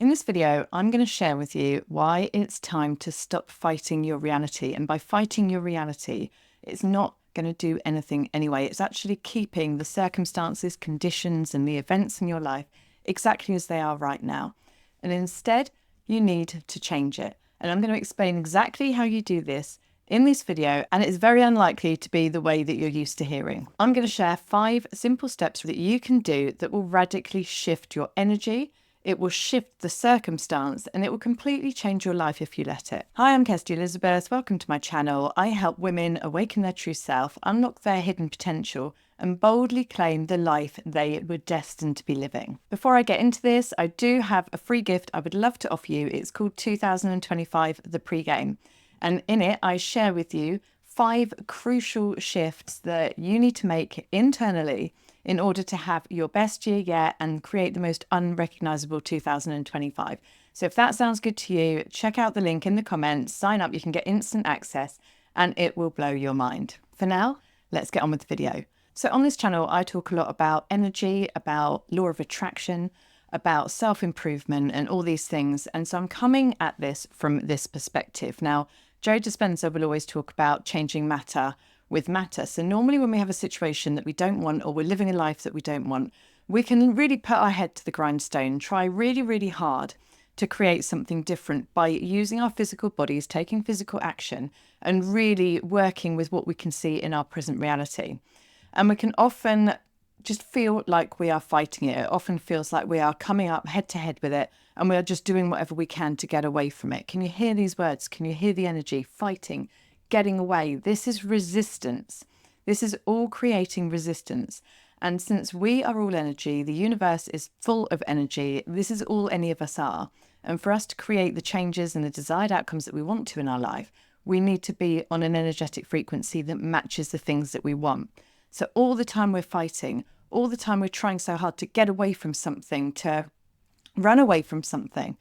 In this video, I'm going to share with you why it's time to stop fighting your reality. And by fighting your reality, it's not going to do anything anyway. It's actually keeping the circumstances, conditions, and the events in your life exactly as they are right now. And instead, you need to change it. And I'm going to explain exactly how you do this in this video, and it's very unlikely to be the way that you're used to hearing. I'm going to share 5 simple steps that you can do that will radically shift your energy. It will shift the circumstance and it will completely change your life if you let it. Hi, I'm Kirsty Elizabeth. Welcome to my channel. I help women awaken their true self, unlock their hidden potential, and boldly claim the life they were destined to be living. Before I get into this, I do have a free gift I would love to offer you. It's called 2025 The Pre-Game. And in it, I share with you 5 crucial shifts that you need to make internally in order to have your best year yet and create the most unrecognizable 2025. So if that sounds good to you, check out the link in the comments, sign up, you can get instant access and it will blow your mind. For now, let's get on with the video. So on this channel, I talk a lot about energy, about law of attraction, about self-improvement and all these things. And so I'm coming at this from this perspective. Now, Joe Dispenza will always talk about changing matter with matter. So normally when we have a situation that we don't want or we're living a life that we don't want, we can really put our head to the grindstone, try really, really hard to create something different by using our physical bodies, taking physical action and really working with what we can see in our present reality. And we can often just feel like we are fighting it. It often feels like we are coming up head to head with it and we are just doing whatever we can to get away from it. Can you hear these words? Can you hear the energy? Fighting, getting away. This is resistance. This is all creating resistance. And since we are all energy, the universe is full of energy. This is all any of us are. And for us to create the changes and the desired outcomes that we want to in our life, we need to be on an energetic frequency that matches the things that we want. So all the time we're fighting, all the time we're trying so hard to get away from something, to run away from something,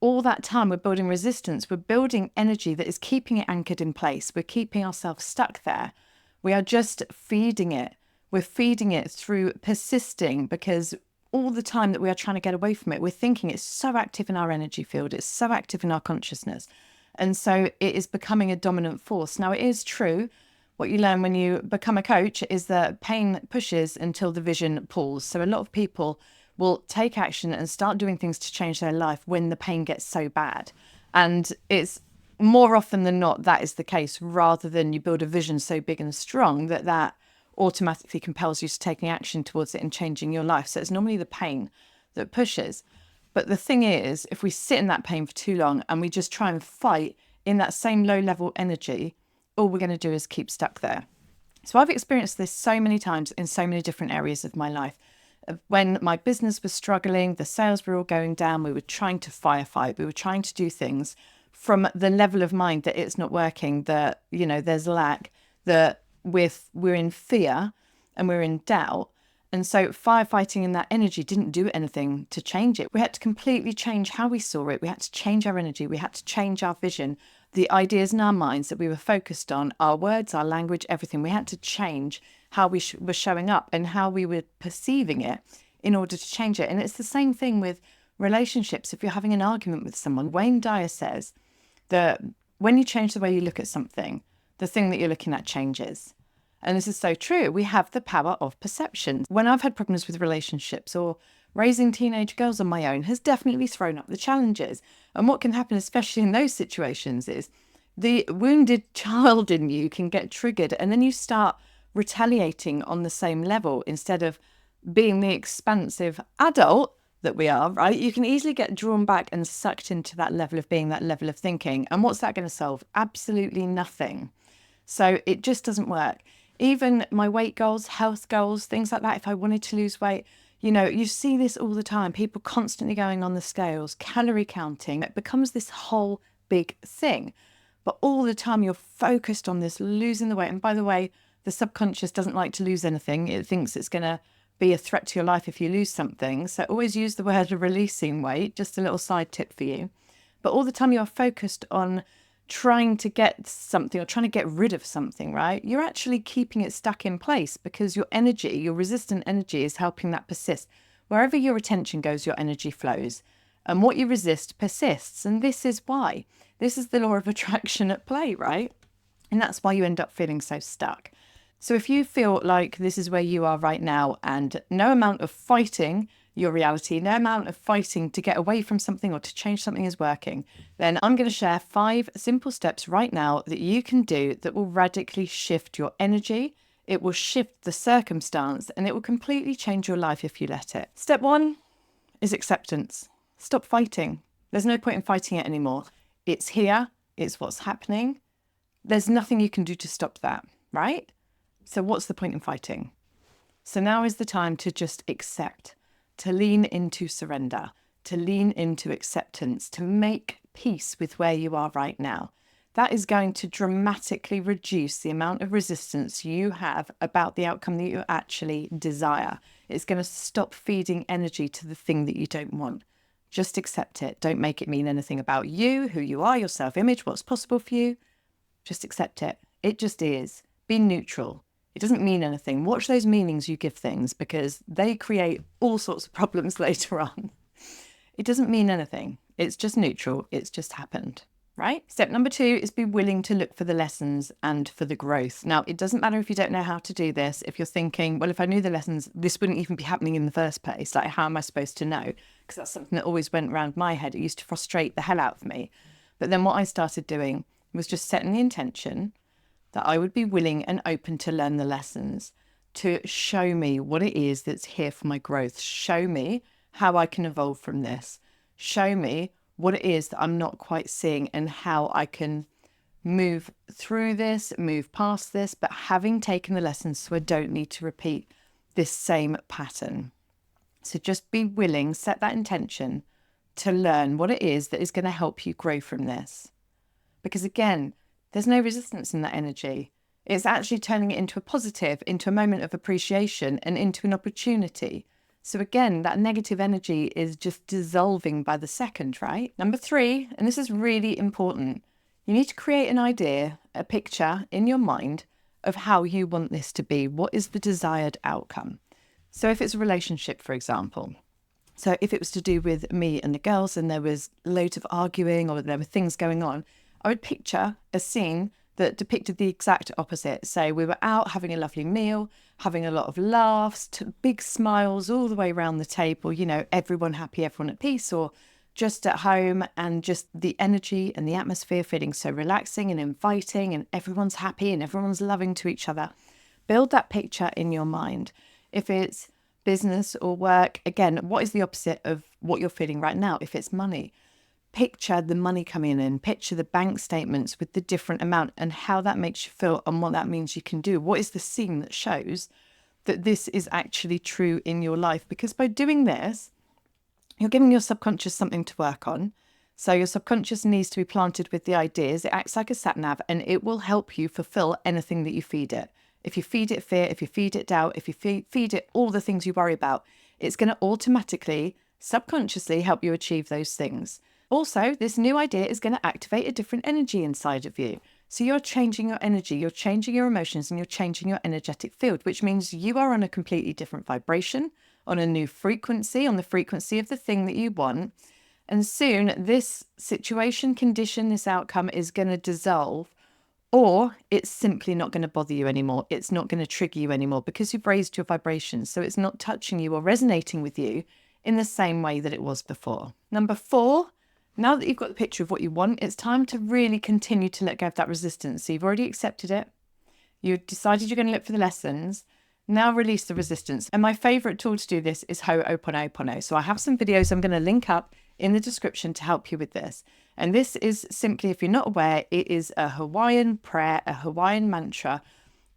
all that time we're building resistance, we're building energy that is keeping it anchored in place. We're keeping ourselves stuck there. We are just feeding it. We're feeding it through persisting because all the time that we are trying to get away from it, we're thinking it's so active in our energy field. It's so active in our consciousness. And so it is becoming a dominant force. Now it is true. What you learn when you become a coach is that pain pushes until the vision pulls. So a lot of people will take action and start doing things to change their life when the pain gets so bad. And it's more often than not, that is the case, rather than you build a vision so big and strong that automatically compels you to taking action towards it and changing your life. So it's normally the pain that pushes. But the thing is, if we sit in that pain for too long and we just try and fight in that same low level energy, all we're going to do is keep stuck there. So I've experienced this so many times in so many different areas of my life. When my business was struggling, the sales were all going down, we were trying to firefight, we were trying to do things from the level of mind that it's not working, that, you know, there's lack, that we're in fear and we're in doubt. And so firefighting in that energy didn't do anything to change it. We had to completely change how we saw it. We had to change our energy. We had to change our vision, the ideas in our minds that we were focused on, our words, our language, everything. We had to change how we were showing up and how we were perceiving it in order to change it. And it's the same thing with relationships. If you're having an argument with someone, Wayne Dyer says that when you change the way you look at something, the thing that you're looking at changes. And this is so true. We have the power of perception. When I've had problems with relationships or raising teenage girls on my own has definitely thrown up the challenges. And what can happen, especially in those situations, is the wounded child in you can get triggered and then you start retaliating on the same level instead of being the expansive adult that we are, right? You can easily get drawn back and sucked into that level of being, that level of thinking. And what's that going to solve? Absolutely nothing. So it just doesn't work. Even my weight goals, health goals, things like that, if I wanted to lose weight, you know, you see this all the time, people constantly going on the scales, calorie counting, it becomes this whole big thing. But all the time you're focused on this losing the weight. And by the way, the subconscious doesn't like to lose anything. It thinks it's going to be a threat to your life if you lose something. So always use the word releasing weight, just a little side tip for you. But all the time you're focused on trying to get something or trying to get rid of something, right? You're actually keeping it stuck in place because your energy, your resistant energy is helping that persist. Wherever your attention goes, your energy flows. And what you resist persists. And this is why. This is the law of attraction at play, right? And that's why you end up feeling so stuck. So if you feel like this is where you are right now and no amount of fighting your reality, no amount of fighting to get away from something or to change something is working, then I'm going to share 5 simple steps right now that you can do that will radically shift your energy. It will shift the circumstance and it will completely change your life if you let it. Step 1 is acceptance. Stop fighting. There's no point in fighting it anymore. It's here. It's what's happening. There's nothing you can do to stop that, right? So what's the point in fighting? So now is the time to just accept, to lean into surrender, to lean into acceptance, to make peace with where you are right now. That is going to dramatically reduce the amount of resistance you have about the outcome that you actually desire. It's going to stop feeding energy to the thing that you don't want. Just accept it. Don't make it mean anything about you, who you are, your self-image, what's possible for you. Just accept it. It just is. Be neutral. It doesn't mean anything. Watch those meanings you give things because they create all sorts of problems later on. It doesn't mean anything. It's just neutral. It's just happened, right? Step number 2 is be willing to look for the lessons and for the growth. Now, it doesn't matter if you don't know how to do this. If you're thinking, well, if I knew the lessons, this wouldn't even be happening in the first place. Like, how am I supposed to know? Because that's something that always went around my head. It used to frustrate the hell out of me. But then what I started doing was just setting the intention that I would be willing and open to learn the lessons, to show me what it is that's here for my growth. Show me how I can evolve from this. Show me what it is that I'm not quite seeing and how I can move through this, move past this, but having taken the lessons so I don't need to repeat this same pattern. So just be willing, set that intention to learn what it is that is going to help you grow from this. Because again, there's no resistance in that energy. It's actually turning it into a positive, into a moment of appreciation and into an opportunity. So again, that negative energy is just dissolving by the second, right? Number 3, and this is really important, you need to create an idea, a picture in your mind of how you want this to be. What is the desired outcome? So if it's a relationship, for example, so if it was to do with me and the girls and there was loads of arguing or there were things going on, I would picture a scene that depicted the exact opposite. So we were out having a lovely meal, having a lot of laughs, big smiles all the way around the table, you know, everyone happy, everyone at peace, or just at home, and just the energy and the atmosphere feeling so relaxing and inviting and everyone's happy and everyone's loving to each other. Build that picture in your mind. If it's business or work, again, what is the opposite of what you're feeling right now? If it's money, picture the money coming in, picture the bank statements with the different amount and how that makes you feel and what that means you can do. What is the scene that shows that this is actually true in your life? Because by doing this, you're giving your subconscious something to work on. So your subconscious needs to be planted with the ideas. It acts like a sat nav and it will help you fulfill anything that you feed it. If you feed it fear, if you feed it doubt, if you feed it all the things you worry about, it's going to automatically, subconsciously help you achieve those things. Also, this new idea is going to activate a different energy inside of you. So you're changing your energy, you're changing your emotions, and you're changing your energetic field, which means you are on a completely different vibration, on a new frequency, on the frequency of the thing that you want. And soon this situation, condition, this outcome is going to dissolve, or it's simply not going to bother you anymore. It's not going to trigger you anymore because you've raised your vibration. So it's not touching you or resonating with you in the same way that it was before. Number 4, now that you've got the picture of what you want, it's time to really continue to let go of that resistance. So you've already accepted it. You've decided you're going to look for the lessons. Now release the resistance. And my favorite tool to do this is Ho'oponopono. So I have some videos I'm going to link up in the description to help you with this. And this is simply, if you're not aware, it is a Hawaiian prayer, a Hawaiian mantra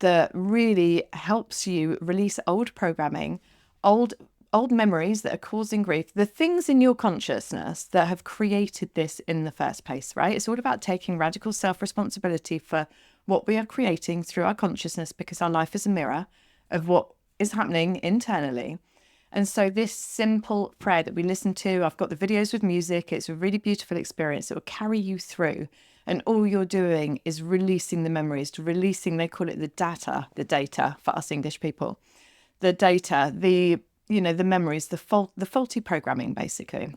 that really helps you release old programming, old memories that are causing grief, the things in your consciousness that have created this in the first place, right? It's all about taking radical self-responsibility for what we are creating through our consciousness, because our life is a mirror of what is happening internally. And so this simple prayer that we listen to, I've got the videos with music. It's a really beautiful experience. It will carry you through. And all you're doing is releasing the memories, releasing, they call it the data for us English people, the data, the memories, the faulty programming, basically.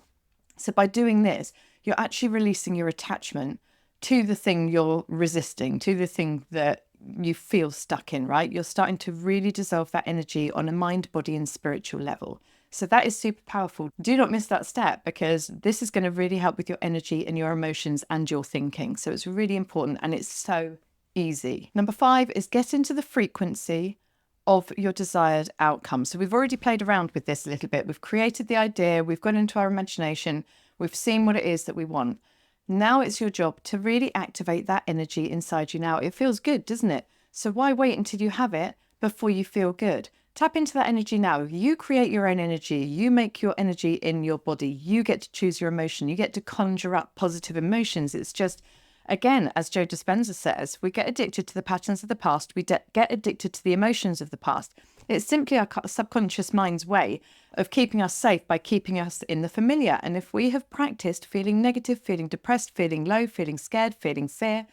So by doing this, you're actually releasing your attachment to the thing you're resisting, to the thing that you feel stuck in, right? You're starting to really dissolve that energy on a mind, body, and spiritual level. So that is super powerful. Do not miss that step, because this is going to really help with your energy and your emotions and your thinking. So it's really important, and it's so easy. Number 5 is get into the frequency of your desired outcome. So we've already played around with this a little bit. We've created the idea, we've gone into our imagination, we've seen what it is that we want. Now it's your job to really activate that energy inside you now. It feels good, doesn't it? So why wait until you have it before you feel good? Tap into that energy now. You create your own energy. You make your energy in your body. You get to choose your emotion. You get to conjure up positive emotions. It's just, again, as Joe Dispenza says, we get addicted to the patterns of the past. We get addicted to the emotions of the past. It's simply our subconscious mind's way of keeping us safe by keeping us in the familiar. And if we have practiced feeling negative, feeling depressed, feeling low, feeling scared, feeling fear,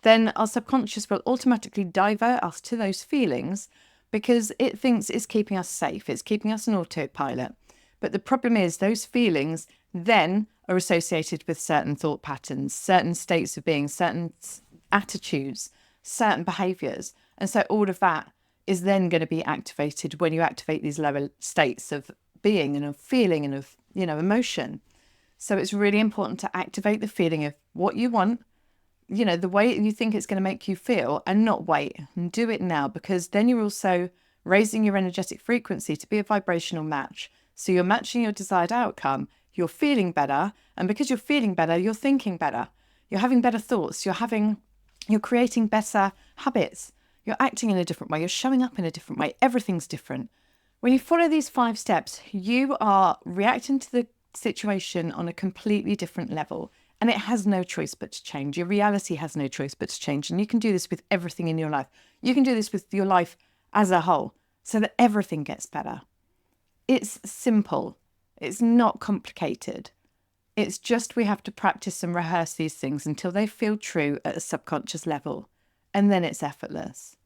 then our subconscious will automatically divert us to those feelings because it thinks it's keeping us safe. It's keeping us on autopilot. But the problem is those feelings then are associated with certain thought patterns, certain states of being, certain attitudes, certain behaviors. And so all of that is then going to be activated when you activate these lower states of being and of feeling and of, emotion. So it's really important to activate the feeling of what you want, the way you think it's going to make you feel, and not wait, and do it now, because then you're also raising your energetic frequency to be a vibrational match. So you're matching your desired outcome, you're feeling better, and because you're feeling better, you're thinking better, you're having better thoughts, you're creating better habits, you're acting in a different way, you're showing up in a different way, everything's different. When you follow these 5 steps, you are reacting to the situation on a completely different level, and it has no choice but to change. Your reality has no choice but to change, and you can do this with everything in your life. You can do this with your life as a whole, so that everything gets better. It's simple. It's not complicated. It's just we have to practice and rehearse these things until they feel true at a subconscious level, and then it's effortless.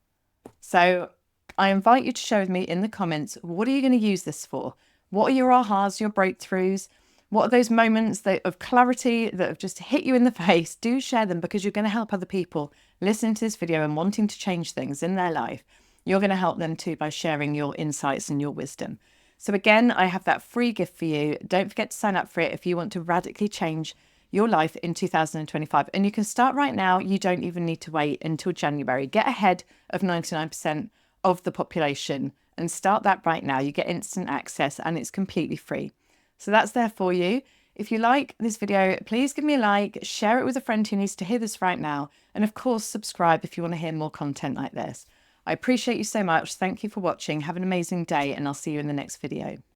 So I invite you to share with me in the comments, what are you going to use this for? What are your ahas, your breakthroughs? What are those moments of clarity that have just hit you in the face? Do share them, because you're going to help other people listening to this video and wanting to change things in their life. You're going to help them too by sharing your insights and your wisdom. So again, I have that free gift for you. Don't forget to sign up for it if you want to radically change your life in 2025. And you can start right now. You don't even need to wait until January. Get ahead of 99% of the population and start that right now. You get instant access and it's completely free. So that's there for you. If you like this video, please give me a like, share it with a friend who needs to hear this right now. And of course, subscribe if you want to hear more content like this. I appreciate you so much. Thank you for watching. Have an amazing day, and I'll see you in the next video.